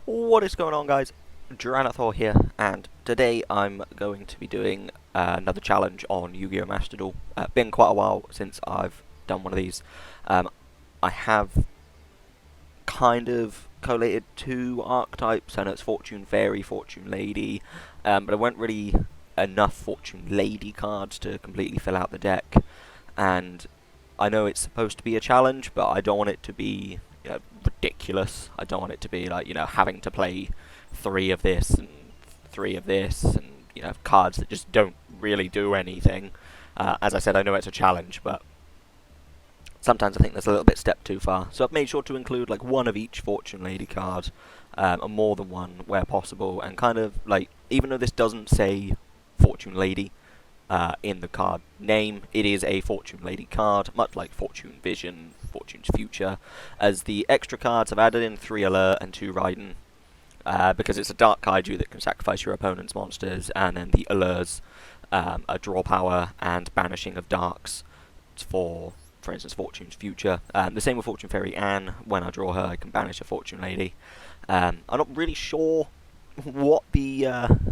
What is going on, guys? Duranathor here, and today I'm going to be doing another challenge on Yu-Gi-Oh! Master Duel. Been quite a while since I've done one of these. I have kind of collated two archetypes. I know it's Fortune Fairy, Fortune Lady, but I weren't really enough Fortune Lady cards to completely fill out the deck. And I know it's supposed to be a challenge, but I don't want it to be ridiculous. I don't want it to be like, having to play three of this and three of this and, cards that just don't really do anything. As I said, I know it's a challenge, but sometimes I think there's a little bit step too far. So I've made sure to include like one of each Fortune Lady card, and more than one where possible, and kind of like, even though this doesn't say Fortune Lady in the card name, it is a Fortune Lady card, much like Fortune Vision, Fortune's Future. As the extra cards, I've added in 3 Alert and 2 Raiden, because it's a Dark Kaiju that can sacrifice your opponent's monsters, and then the Alerts are Draw Power and Banishing of Darks for instance, Fortune's Future. The same with Fortune Fairy Anne. When I draw her, I can banish a Fortune Lady. I'm not really sure what the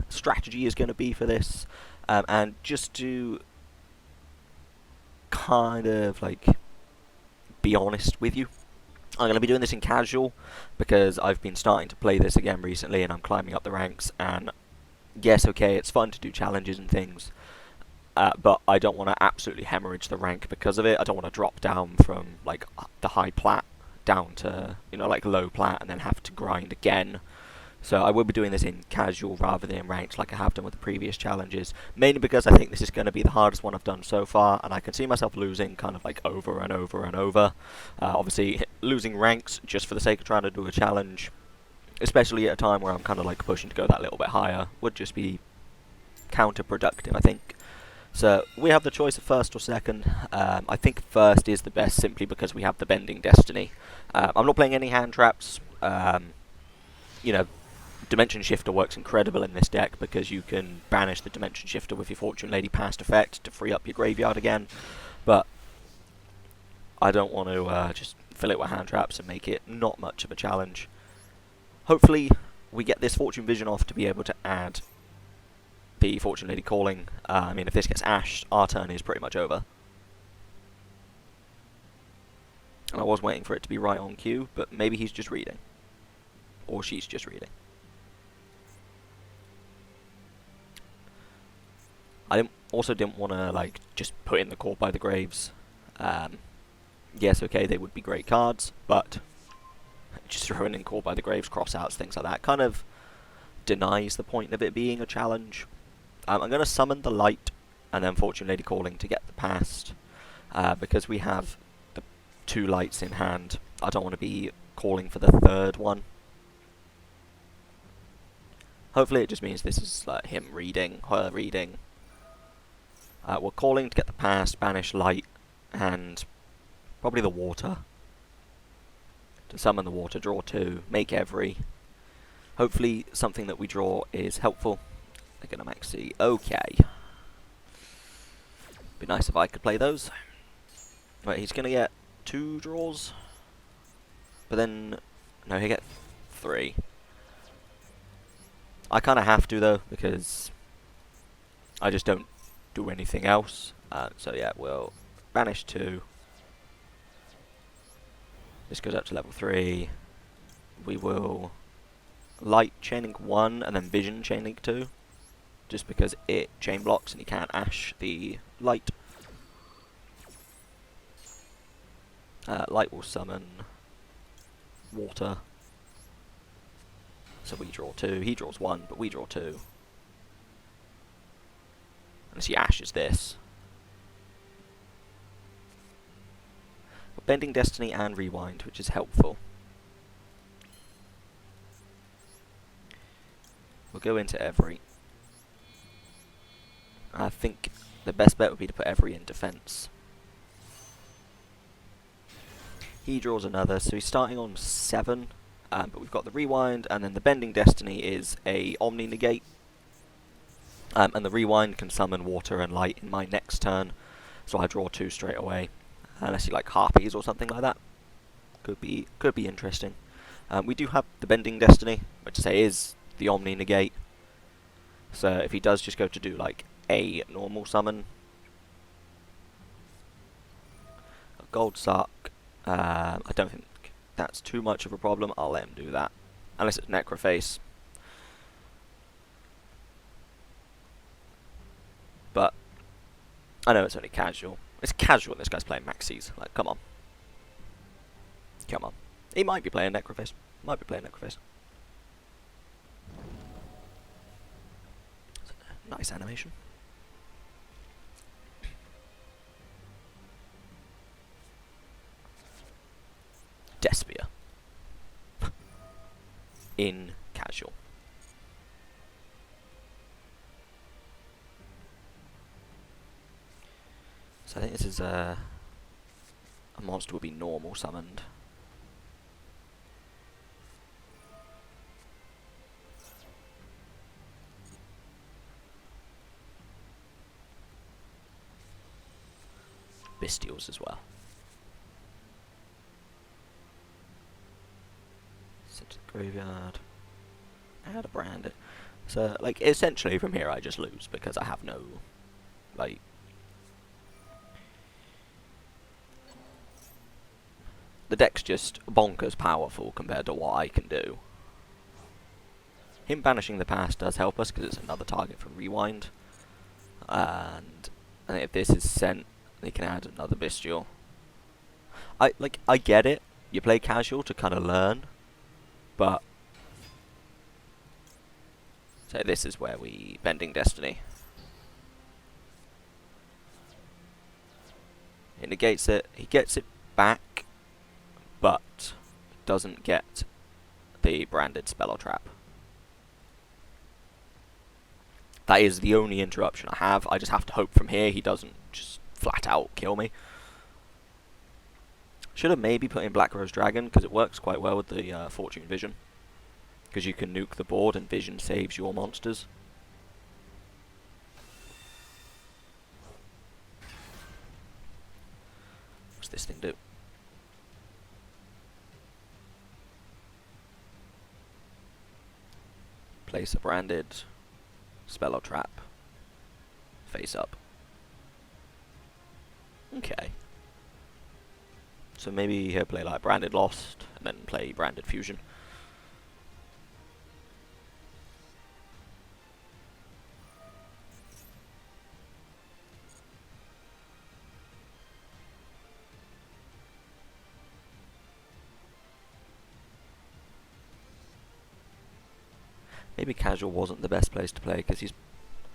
strategy is going to be for this, and just to kind of like be honest with you, I'm going to be doing this in casual because I've been starting to play this again recently and I'm climbing up the ranks, and yes, okay, it's fun to do challenges and things, but I don't want to absolutely hemorrhage the rank because of it. I don't want to drop down from like the high plat down to like low plat and then have to grind again. So I will be doing this in casual rather than in ranked like I have done with the previous challenges, mainly because I think this is going to be the hardest one I've done so far, and I can see myself losing kind of like over and over and over. Obviously, losing ranks just for the sake of trying to do a challenge, especially at a time where I'm kind of like pushing to go that little bit higher, would just be counterproductive, I think. So we have the choice of first or second. I think first is the best simply because we have the Bending Destiny. I'm not playing any hand traps. Dimension Shifter works incredible in this deck because you can banish the Dimension Shifter with your Fortune Lady past effect to free up your graveyard again. But I don't want to just fill it with hand traps and make it not much of a challenge. Hopefully we get this Fortune Vision off to be able to add the Fortune Lady Calling. I mean, if this gets ashed, our turn is pretty much over. And I was waiting for it to be right on cue, but maybe he's just reading. Or she's just reading. I also didn't want to like just put in the Call by the Graves. Yes, okay, they would be great cards, but just throwing in Call by the Graves, crossouts, things like that, kind of denies the point of it being a challenge. I'm going to summon the Light and then Fortune Lady Calling to get the past, because we have the 2 lights in hand. I don't want to be calling for the third one. Hopefully it just means this is like him reading, her reading. We're calling to get the past, banish Light, and probably the Water. To summon the Water, draw 2, make every. Hopefully something that we draw is helpful. They're going to maxi. Okay. Be nice if I could play those. Right, he's going to get 2 draws. But then, no, he'll get 3. I kind of have to though, because I just don't do anything else. So yeah, we'll banish 2. This goes up to level 3. We will Light Chainlink 1 and then Vision Chainlink 2. Just because it chain blocks and you can't ash the Light. Light will summon Water. So we draw 2, he draws 1, but we draw 2. Unless he ashes this. But Bending Destiny and Rewind, which is helpful. We'll go into every. I think the best bet would be to put every in defense. He draws another, so he's starting on 7. But we've got the Rewind, and then the Bending Destiny is a Omni Negate. And the Rewind can summon Water and Light in my next turn, so I draw 2 straight away. Unless you like Harpies or something like that. Could be interesting. We do have the Bending Destiny, which I say is the Omni Negate. So if he does just go to do like a normal summon, a Gold Suck, I don't think that's too much of a problem. I'll let him do that, unless it's Necroface. But I know it's only casual. It's casual. This guy's playing Maxis. Like, come on, come on. He might be playing Necroface. Might be playing Necroface. Nice animation. Despia. In casual. So I think this is a monster will be normal summoned. Bestials as well. Sent to the graveyard. Add a brand. So, like, essentially from here I just lose because I have no, like, the deck's just bonkers powerful compared to what I can do. Him banishing the past does help us because it's another target for rewind. And I think if this is sent, they can add another bestial. I get it. You play casual to kind of learn, but so this is where we Bending Destiny. It negates it. He gets it back, but doesn't get the branded spell or trap. That is the only interruption I have. I just have to hope from here he doesn't just flat out kill me. Should have maybe put in Black Rose Dragon because it works quite well with the Fortune Vision. Because you can nuke the board and Vision saves your monsters. What's this thing do? Place a branded spell or trap. Face up. Okay. So maybe he'll play like Branded Lost, and then play Branded Fusion. Maybe Casual wasn't the best place to play, because he's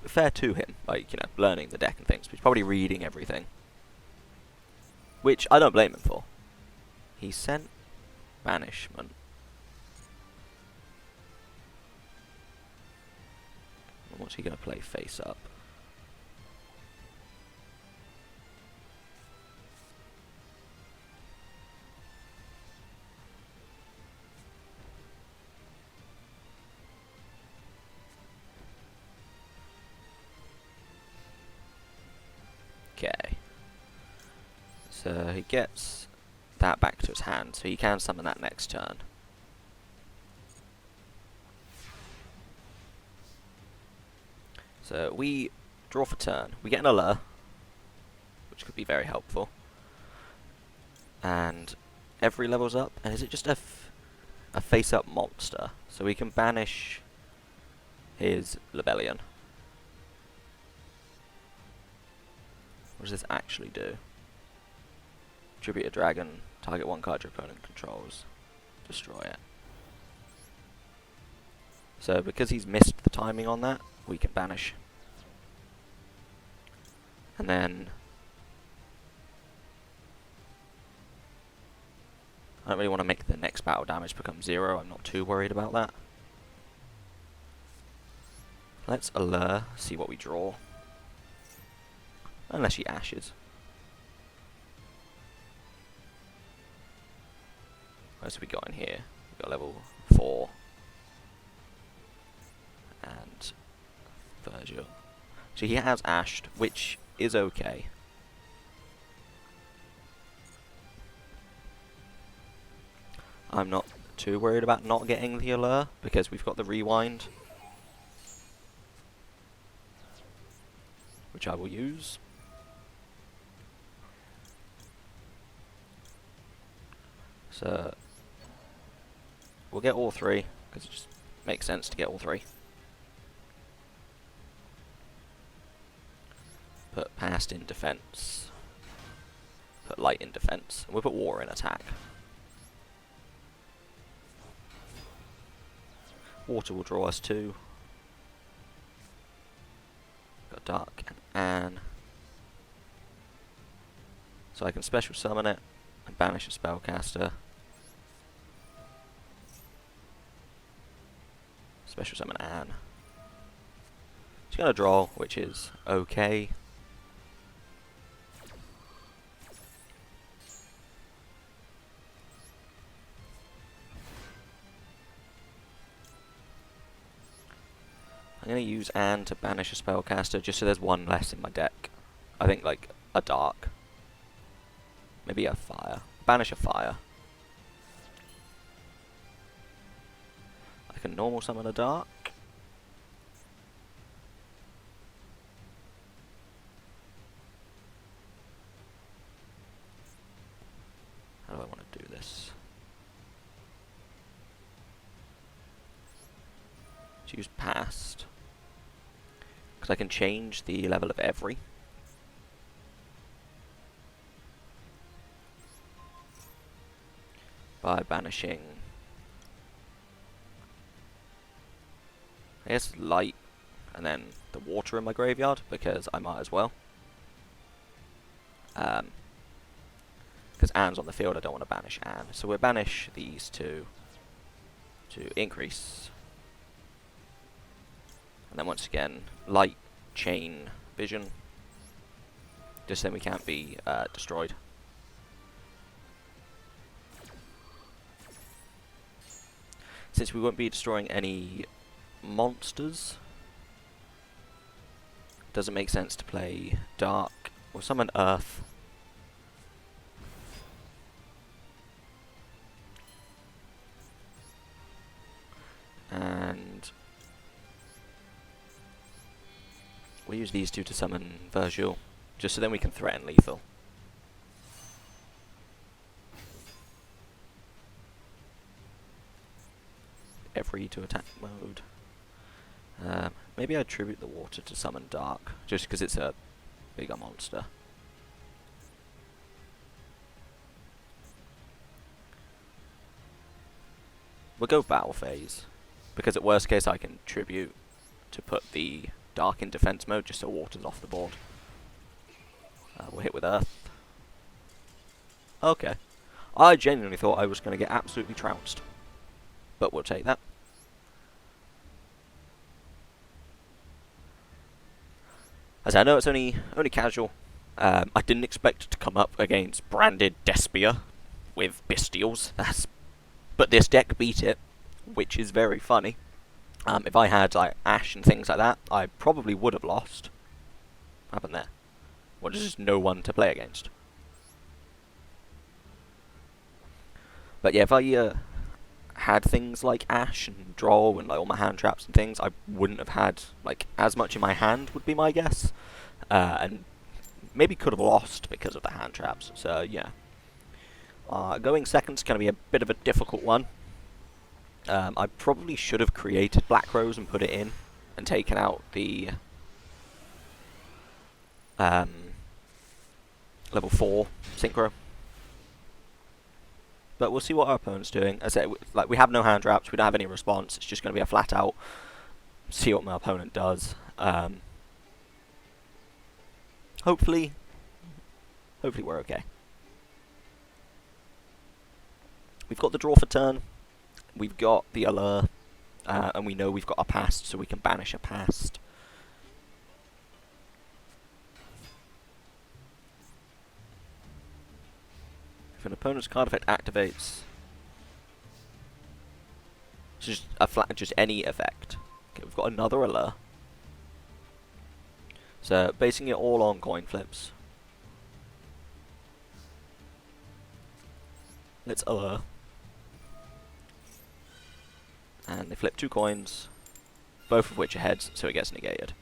fair to him, like, you know, learning the deck and things, but he's probably reading everything. Which I don't blame him for. He sent Banishment. What's he going to play face up? Okay. So he gets that back to his hand, so he can summon that next turn. So we draw for turn. We get an Allure, which could be very helpful. And every level's up. And is it just a face-up monster? So we can banish his Lebellion. What does this actually do? Tribute a dragon, target one card your opponent controls, destroy it. So because he's missed the timing on that, we can banish. And then I don't really want to make the next battle damage become 0, I'm not too worried about that. Let's Allure, see what we draw. Unless she ashes. What else have we got in here? We've got level 4. And Virgil. So he has ashed, which is okay. I'm not too worried about not getting the allure, because we've got the rewind, which I will use. So we'll get all three, because it just makes sense to get all three. Put past in defense. Put light in defense. And we'll put water in attack. Water will draw us 2. Got dark and Anne. So I can special summon it and banish a spellcaster. Special summon Anne. She's gonna draw, which is okay. I'm going to use Anne to banish a spellcaster just so there's one less in my deck. I think like a dark. Maybe a fire. Banish a fire. I can normal summon a dark. How do I want to do this? Choose past. Because I can change the level of every. By banishing, I guess, light, and then the water in my graveyard, because I might as well. Because Anne's on the field, I don't want to banish Anne. So we'll banish these two to increase. And then once again, light, chain, vision. Just then we can't be destroyed. Since we won't be destroying any monsters, it doesn't make sense to play dark. We'll summon Earth. And we'll use these two to summon Virgil, just so then we can threaten lethal. Every to attack mode. Maybe I attribute the water to summon dark, just because it's a bigger monster. We'll go battle phase, because at worst case I can tribute to put the dark in defense mode, just so water's off the board. We'll hit with Earth. Okay. I genuinely thought I was going to get absolutely trounced. But we'll take that. As I know it's only casual. I didn't expect it to come up against branded Despia with Bestials. But this deck beat it, which is very funny. If I had like Ash and things like that, I probably would have lost. What happened there? Well, there's just no one to play against. But yeah, if I had things like Ash and Draw and like all my hand traps and things, I wouldn't have had like as much in my hand, would be my guess. And maybe could have lost because of the hand traps. So yeah. Going second's going to be a bit of a difficult one. I probably should have created Black Rose and put it in and taken out the level 4 synchro. But we'll see what our opponent's doing. As I say, like, we have no hand traps, we don't have any response, it's just going to be a flat out see what my opponent does. Hopefully we're okay. We've got the draw for turn, we've got the allure, and we know we've got a past, so we can banish a past. If an opponent's card effect activates, it's just any effect. Okay, we've got another allure. So basing it all on coin flips. Let's allure. And they flip 2 coins, both of which are heads, so it gets negated.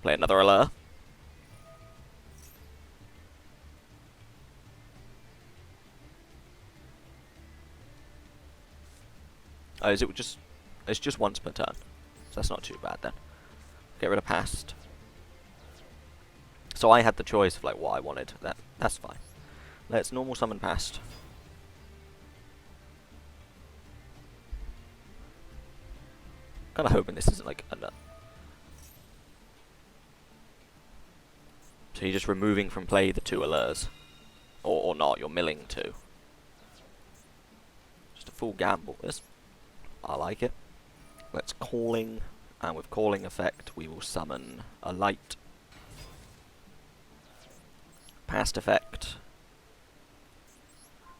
Play another allure. Oh, is it just... It's just once per turn. So that's not too bad then. Get rid of past. So I had the choice of like what I wanted. That's fine. Let's normal summon past. Kinda hoping this isn't like a nut. So you're just removing from play the 2 allures. Or not, you're milling 2. Just a full gamble, this. I like it. Let's calling, and with calling effect we will summon a light. Past effect.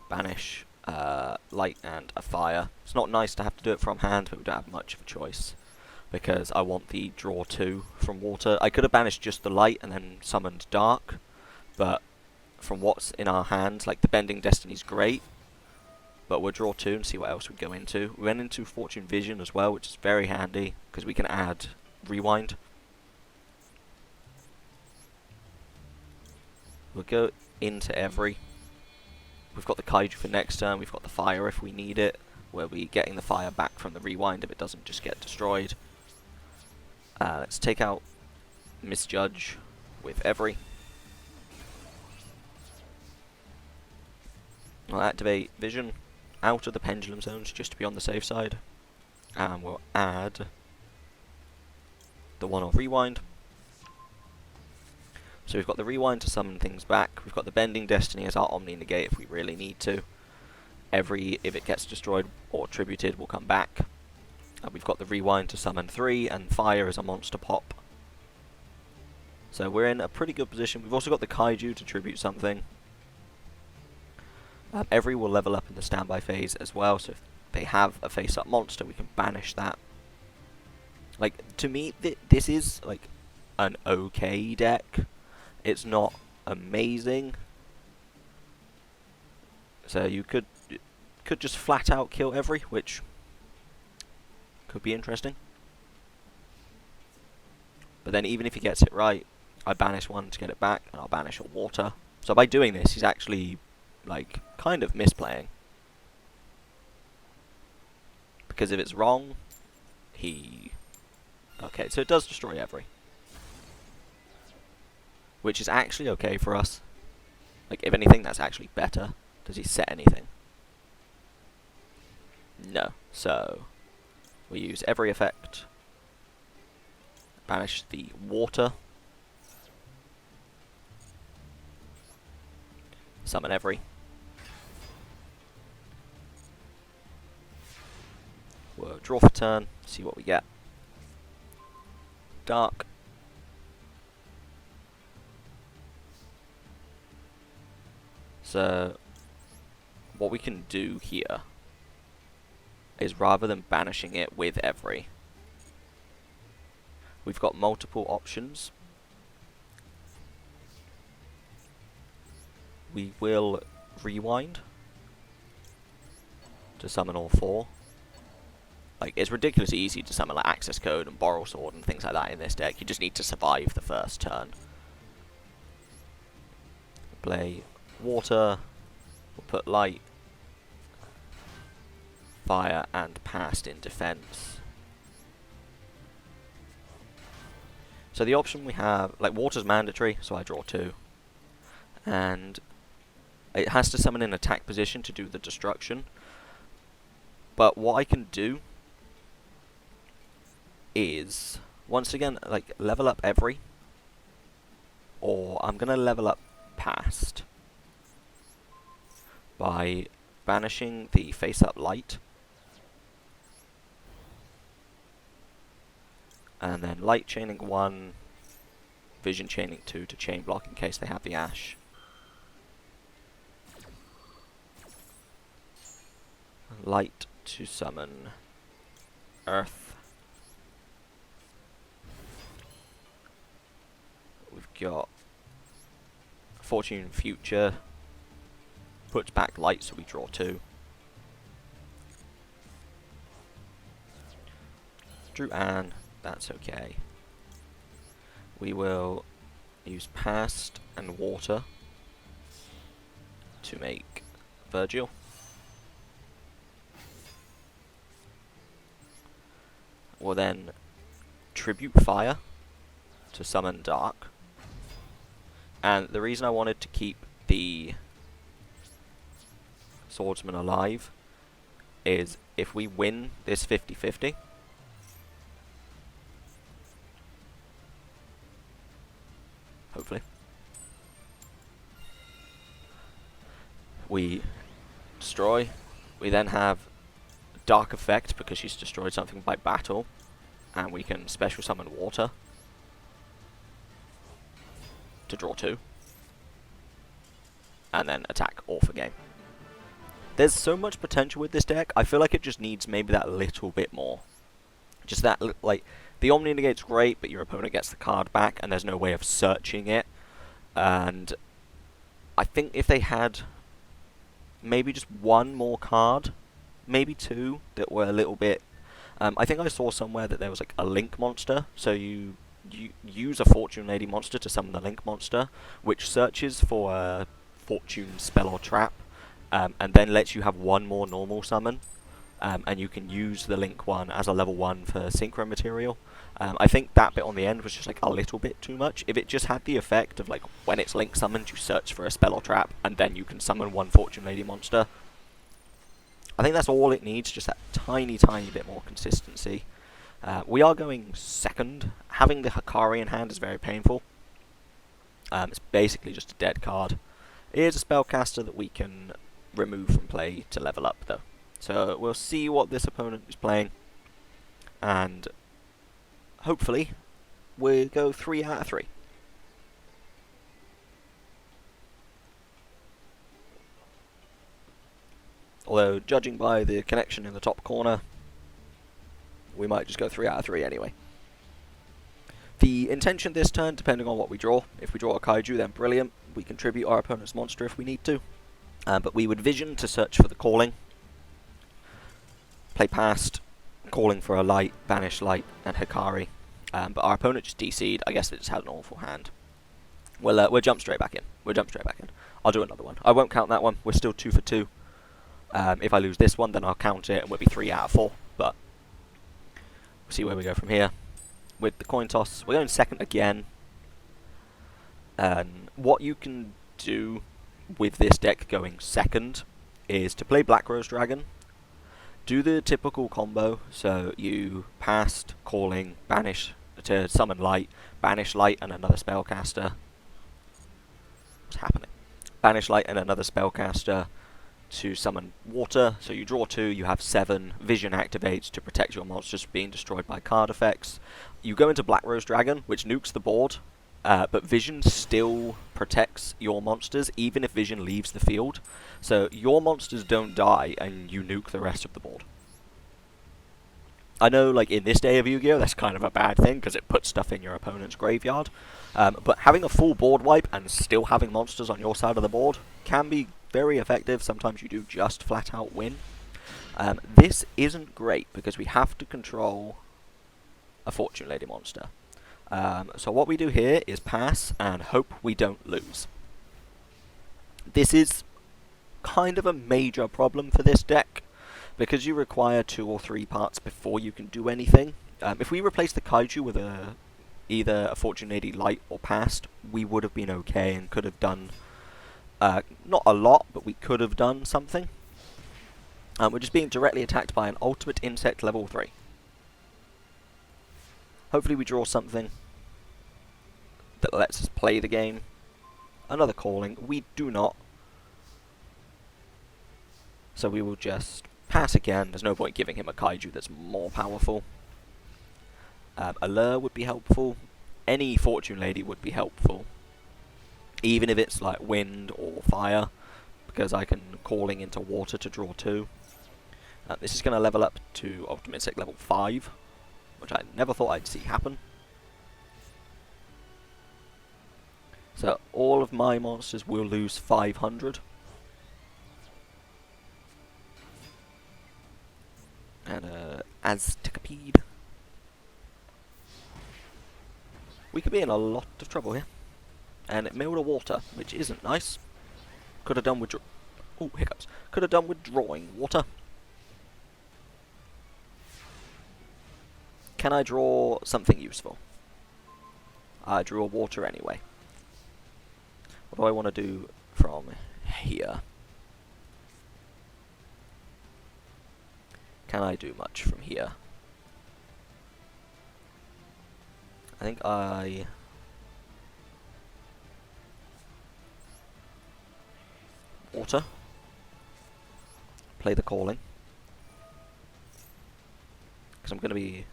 Banish, light and a fire. It's not nice to have to do it from hand, but we don't have much of a choice. Because I want the draw 2 from water. I could have banished just the light and then summoned dark. But from what's in our hands, like the Bending Destiny's great. But we'll draw 2 and see what else we go into. We went into Fortune Vision as well, which is very handy. Because we can add Rewind. We'll go into every. We've got the Kaiju for next turn. We've got the fire if we need it. Where we're getting the fire back from the Rewind if it doesn't just get destroyed. Let's take out Misjudge with every. We'll activate Vision out of the Pendulum Zones just to be on the safe side. And we'll add the one on Rewind. So we've got the Rewind to summon things back. We've got the Bending Destiny as our Omni Negate if we really need to. Every, if it gets destroyed or attributed, will come back. We've got the Rewind to summon 3, and Fire as a monster pop. So we're in a pretty good position. We've also got the Kaiju to tribute something. Every will level up in the standby phase as well, so if they have a face-up monster, we can banish that. Like, to me, this is, like, an okay deck. It's not amazing. So you could just flat out kill every, which could be interesting. But then even if he gets it right, I banish one to get it back, and I'll banish a water. So by doing this, he's actually, like, kind of misplaying. Because if it's wrong, he... Okay, so it does destroy every. Which is actually okay for us. Like, if anything, that's actually better. Does he set anything? No. So, we use every effect. Banish the water. Summon every. We'll draw for turn, see what we get. Dark. So, what we can do here is rather than banishing it with every, we've got multiple options. We will rewind to summon all 4. Like, it's ridiculously easy to summon like Access Code and Borrow Sword and things like that in this deck. You just need to survive the first turn. Play water, we'll put light, fire and past in defense. So the option we have, like, water's mandatory, so I draw 2. And it has to summon in attack position to do the destruction. But what I can do is, once again, like, level up every, or I'm gonna level up past by banishing the face-up light, and then light chaining 1, vision chaining 2 to chain block in case they have the ash. Light to summon earth. We've got Fortune Future, puts back light so we draw 2. true, and that's okay. We will use past and water to make Virgil. We'll then tribute fire to summon dark. And the reason I wanted to keep the swordsman alive is if we win this 50-50, hopefully, we destroy. We then have dark effect because she's destroyed something by battle, and we can special summon water to draw 2 and then attack all for game. There's so much potential with this deck. I feel like it just needs maybe that little bit more. Just that, like, the Omni Negate's great, but your opponent gets the card back, and there's no way of searching it. And I think if they had maybe just one more card, maybe 2, that were a little bit... I think I saw somewhere that there was like a link monster, so you use a Fortune Lady monster to summon the link monster, which searches for a fortune spell or trap, and then lets you have one more normal summon, and you can use the link one as a level 1 for synchro material. I think that bit on the end was just like a little bit too much. If it just had the effect of like when it's link summoned you search for a spell or trap and then you can summon one Fortune Lady monster, I think that's all it needs, just that tiny bit more consistency. We are going second. Having the Hikari in hand is very painful. It's basically just a dead card. It is a spellcaster that we can remove from play to level up though. So we'll see what this opponent is playing, and hopefully we go 3 out of 3. Although, judging by the connection in the top corner, we might just go 3 out of 3 anyway. The intention this turn, depending on what we draw, if we draw a Kaiju then brilliant, we contribute our opponent's monster if we need to. But we would vision to search for the calling, play past, calling for a light, banish light, and Hikari. But our opponent just DC'd. I guess it just had an awful hand. We'll jump straight back in. I'll do another one. I won't count that one. We're still 2 for 2. If I lose this one, then I'll count it, and we'll be 3 out of 4. But we'll see where we go from here. With the coin toss, we're going second again. What you can do with this deck going second is to play Black Rose Dragon. Do the typical combo, so you past, calling, banish to summon light, banish light and another spellcaster. What's happening? Banish light and another spellcaster to summon water, so you draw 2, you have 7, vision activates to protect your monsters from being destroyed by card effects. You go into Black Rose Dragon, which nukes the board, but vision still protects your monsters even if vision leaves the field, so your monsters don't die and you nuke the rest of the board. I know, like, in this day of Yu-Gi-Oh! That's kind of a bad thing because it puts stuff in your opponent's graveyard, but having a full board wipe and still having monsters on your side of the board can be very effective. Sometimes you do just flat out win. This isn't great because we have to control a Fortune Lady monster. So what we do here is pass and hope we don't lose. This is kind of a major problem for this deck because you require 2 or 3 parts before you can do anything. If we replace the Kaiju with either a Fortune Lady Light or Past, we would have been okay and could have done not a lot, but we could have done something. We're just being directly attacked by an Ultimate Insect level 3. Hopefully we draw something that lets us play the game. Another calling. We do not. So we will just pass again. There's no point giving him a Kaiju that's more powerful. Allure would be helpful. Any Fortune Lady would be helpful. Even if it's like wind or fire, because I can calling into water to draw 2. This is going to level up to Ultimate Insect level 5, which I never thought I'd see happen. So all of my monsters will lose 500. And Aztecapede. We could be in a lot of trouble here. And it milled a water, which isn't nice. Could have done with oh, hiccups. Could have done with drawing water. Can I draw something useful? I drew a water anyway. What do I want to do from here? Can I do much from here? I think water. Play the calling. Because I'm going to be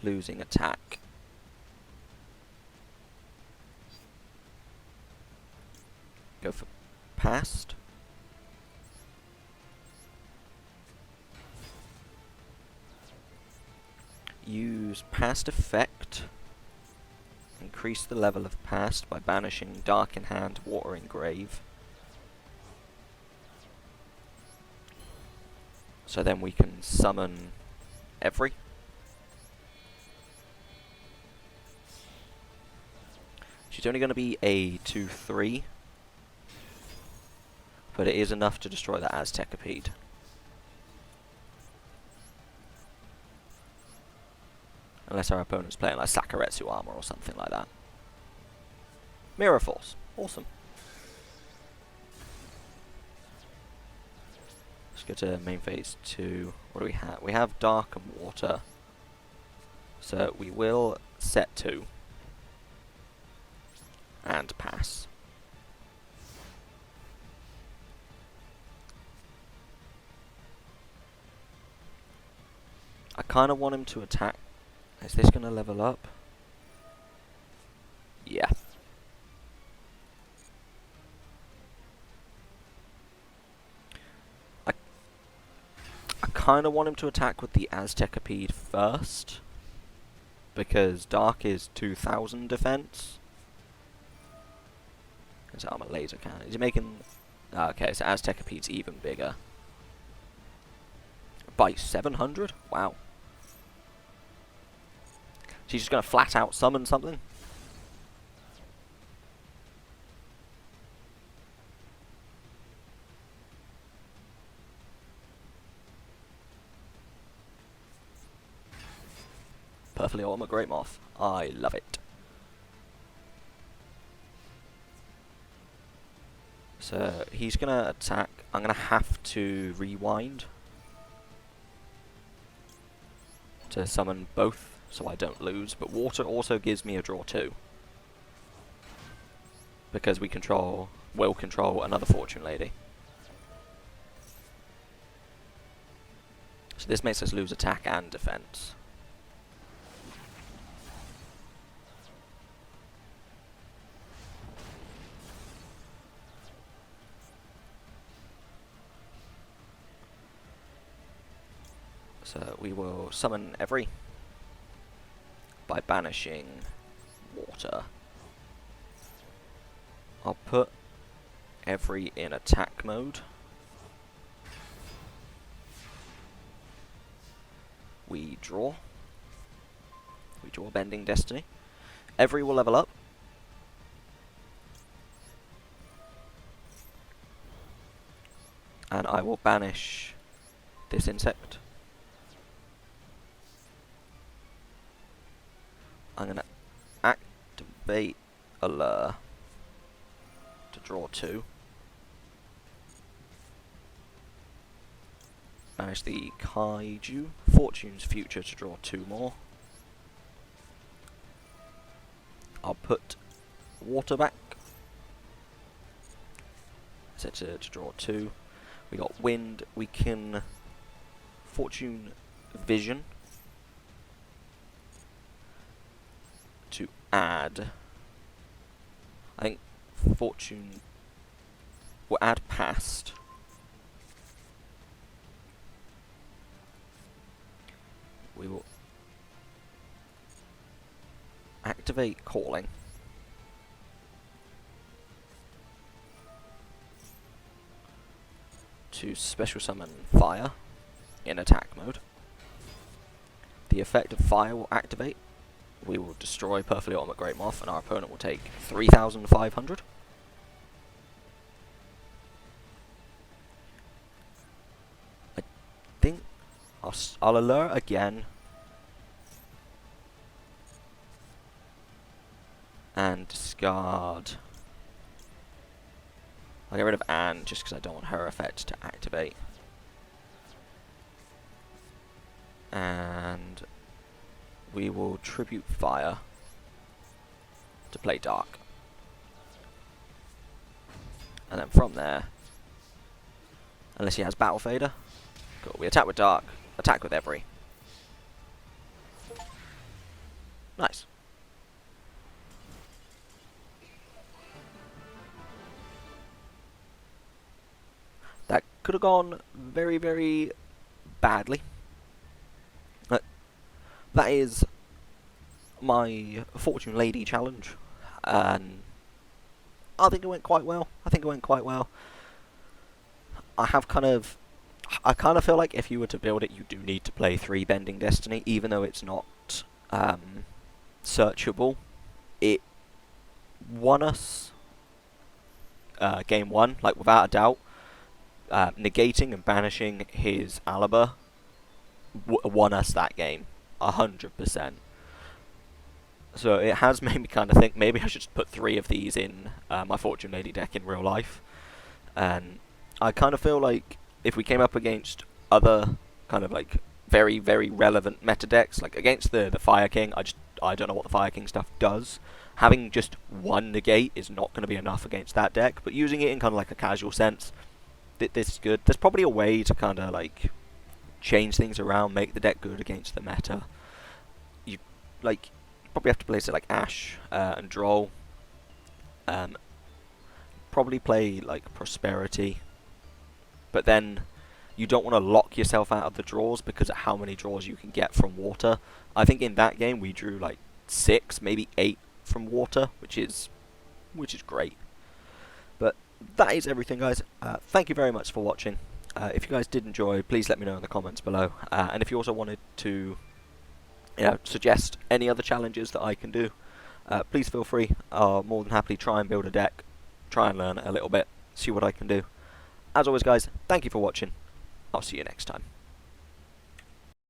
losing attack. Go for past. Use past effect. Increase the level of past by banishing Dark in Hand, Water in Grave. So then we can summon every. She's only going to be a 2/3, but it is enough to destroy the Aztekipede. Unless our opponent's playing like Sakuretsu Armor or something like that. Mirror Force. Awesome. Let's go to main phase 2. What do we have? We have Dark and Water. So we will set 2. And pass. I kind of want him to attack. Is this going to level up? Yeah. I kind of want him to attack with the Aztekipede first, because Dark is 2000 defense. His armor laser cannon. Is he making... okay, so Aztekipede's even bigger. By 700? Wow. She's just going to flat out summon something? Perfectly Armor Great Moth. I love it. So he's going to attack. I'm going to have to rewind to summon both so I don't lose. But Water also gives me a draw 2. Because we will control another Fortune Lady. So this makes us lose attack and defense. So we will summon every by banishing Water. I'll put every in attack mode. We draw. We draw Bending Destiny. Every will level up. And I will banish this insect. I'm going to activate a lure to draw 2. Banish the Kaiju. Fortune's Future to draw 2 more. I'll put Water back. Set to draw 2. We got Wind. We can Fortune Vision to add. I think Fortune will add Past. We will activate Calling. To special summon Fire in attack mode. the effect of fire will activate. We will destroy Perfectly Armored Great Moth, and our opponent will take 3,500. I think I'll alert again. And discard. I'll get rid of Anne just because I don't want her effect to activate. And we will tribute fire to play dark. And then from there, unless he has Battle Fader, cool. We attack with dark, attack with every. Nice. That could have gone very, very badly. That is my Fortune Lady challenge, and I think it went quite well. I kind of feel like if you were to build it, you do need to play 3 Bending Destiny, even though it's not searchable. It won us game 1, like without a doubt. Negating and banishing his Alaba won us that game, 100%. So it has made me kind of think maybe I should just put 3 of these in my Fortune Lady deck in real life. And I kind of feel like if we came up against other kind of like very, very relevant meta decks, like against the Fire King, I don't know what the Fire King stuff does. Having just 1 negate is not going to be enough against that deck, but using it in kind of like a casual sense, this is good. There's probably a way to kind of like change things around, make the deck good against the meta. You probably have to place it like Ash and Droll. Probably play like Prosperity, but then you don't want to lock yourself out of the draws because of how many draws you can get from water. I think in that game we drew like 6, maybe 8 from water, which is great. But that is everything, guys. Thank you very much for watching. If you guys did enjoy, please let me know in the comments below. And if you also wanted to suggest any other challenges that I can do, please feel free. I'll more than happily try and build a deck, try and learn a little bit, see what I can do. As always, guys, thank you for watching. I'll see you next time.